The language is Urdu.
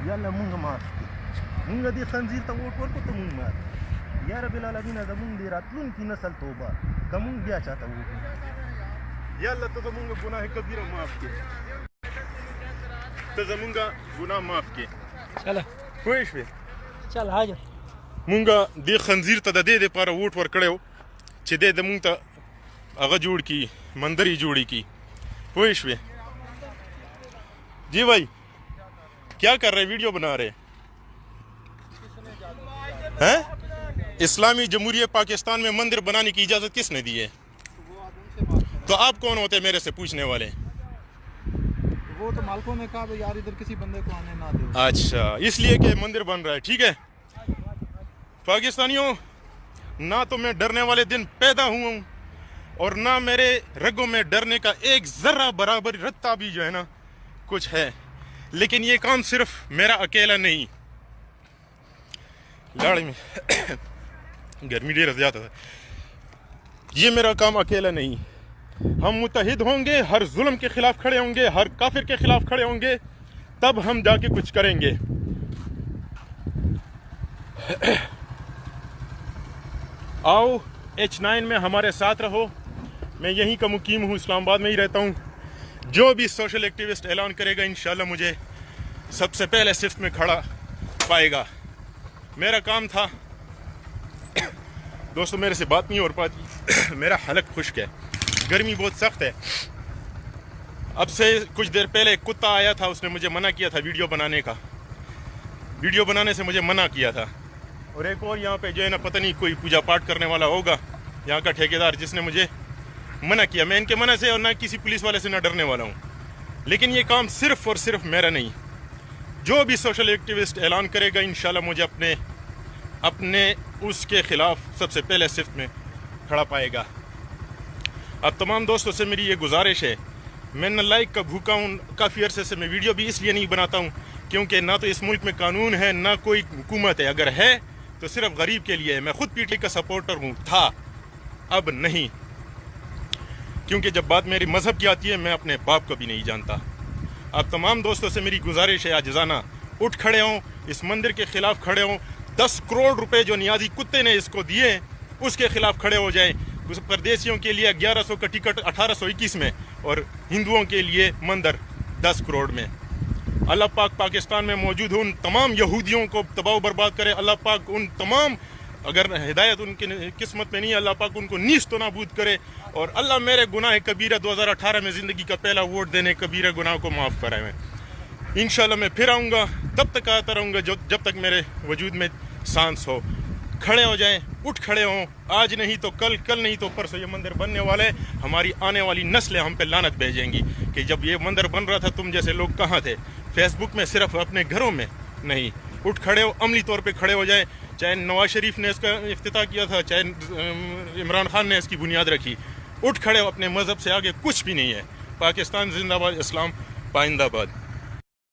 يلا مونږ مات مونږ دې خنزیر ته ووټ ورکړو ته مونږ مات یا رب العالمین زمونږ د راتلونکي نسل توبه که مونږ بیا چاته ووټو یالله ته زمونږ ګناه کبیره معاف کړې، ته زمونږ ګناه معاف کړې. چله پوه شوې؟ چل حاجه مونږ دې خنزیر ته د دې دپاره ووټ ورکړی و چې دی د مونږ ته هغه جوړ کړي، مندر یې جوړې کړي. پوه شوې؟ جی بھائی کیا کر رہے؟ ویڈیو بنا رہے ہیں؟ اسلامی جمہوریہ پاکستان میں مندر بنانے کی اجازت کس نے دی ہے؟ تو آپ کون ہوتے ہیں میرے سے پوچھنے والے؟ وہ تو مالکوں نے کہا یار ادھر کسی بندے کو آنے نہ دو. اچھا، اس لیے کہ مندر بن رہا ہے. ٹھیک ہے پاکستانیوں، نہ تو میں ڈرنے والے دن پیدا ہوا ہوں اور نہ میرے رگوں میں ڈرنے کا ایک ذرہ برابر رتہ بھی جو ہے نا کچھ ہے، لیکن یہ کام صرف میرا اکیلا نہیں. لاڑی میں گرمی ڈیر زیادہ ہے. یہ میرا کام اکیلا نہیں، ہم متحد ہوں گے، ہر ظلم کے خلاف کھڑے ہوں گے، ہر کافر کے خلاف کھڑے ہوں گے، تب ہم جا کے کچھ کریں گے. آؤ H9 میں ہمارے ساتھ رہو. میں یہیں کا مقیم ہوں، اسلام آباد میں ہی رہتا ہوں. جو بھی سوشل ایکٹیوسٹ اعلان کرے گا انشاءاللہ مجھے سب سے پہلے صف میں کھڑا پائے گا. میرا کام تھا دوستو، میرے سے بات نہیں ہو پاتی، میرا حلق خشک ہے، گرمی بہت سخت ہے. اب سے کچھ دیر پہلے ایک کتا آیا تھا، اس نے مجھے منع کیا تھا ویڈیو بنانے کا، ویڈیو بنانے سے مجھے منع کیا تھا. اور ایک اور یہاں پہ جو ہے نا پتہ نہیں کوئی پوجا پاٹ کرنے والا ہوگا یہاں کا ٹھیکیدار، جس نے مجھے منع کیا. میں ان کے منع سے اور نہ کسی پولیس والے سے نہ ڈرنے والا ہوں، لیکن یہ کام صرف اور صرف میرا نہیں. جو بھی سوشل ایکٹیوسٹ اعلان کرے گا انشاءاللہ مجھے اپنے اپنے اس کے خلاف سب سے پہلے صف میں کھڑا پائے گا۔ اب تمام دوستوں سے میری یہ گزارش ہے، میں نہ لائک کا بھوکا ہوں، کافی عرصے سے میں ویڈیو بھی اس لیے نہیں بناتا ہوں کیونکہ نہ تو اس ملک میں قانون ہے نہ کوئی حکومت ہے، اگر ہے تو صرف غریب کے لیے ہے۔ میں خود پی ٹی آئی کا سپورٹر ہوں، تھا، اب نہیں، کیونکہ جب بات میری مذہب کی آتی ہے میں اپنے باپ کو بھی نہیں جانتا۔ اب تمام دوستوں سے میری گزارش ہے عاجزانہ، اٹھ کھڑے ہوں، اس مندر کے خلاف کھڑے ہوں، 10 کروڑ روپے جو نیازی کتے نے اس کو دیے اس کے خلاف کھڑے ہو جائیں۔ پردیسیوں کے لیے 1100 کا ٹکٹ 1821 میں اور ہندوؤں کے لیے مندر 10 کروڑ میں۔ اللہ پاک پاکستان میں موجود ان تمام یہودیوں کو تباہ و برباد کرے۔ اللہ پاک ان تمام، اگر ہدایت ان کی قسمت میں نہیں، اللہ پاک ان کو نیست و نابود کرے، اور اللہ میرے گناہ کبیرہ 2018 میں زندگی کا پہلا ووٹ دینے کبیرہ گناہ کو معاف کرائے۔ انشاءاللہ میں پھر آؤں گا، تب تک آتا رہوں گا جب تک میرے وجود میں سانس ہو۔ کھڑے ہو جائیں، اٹھ کھڑے ہوں، آج نہیں تو کل، کل نہیں تو پرسوں یہ مندر بننے والے، ہماری آنے والی نسلیں ہم پہ لعنت بھیجیں گی کہ جب یہ مندر بن رہا تھا تم جیسے لوگ کہاں تھے؟ فیس بک میں صرف، اپنے گھروں میں نہیں۔ اٹھ کھڑے ہو، عملی طور پہ کھڑے ہو جائیں، چاہے نواز شریف نے اس کا افتتاح کیا تھا، چاہے عمران خان نے اس کی بنیاد رکھی، اٹھ کھڑے ہو، اپنے مذہب سے آگے کچھ بھی نہیں ہے۔ پاکستان زندہ باد، اسلام پائندہ باد۔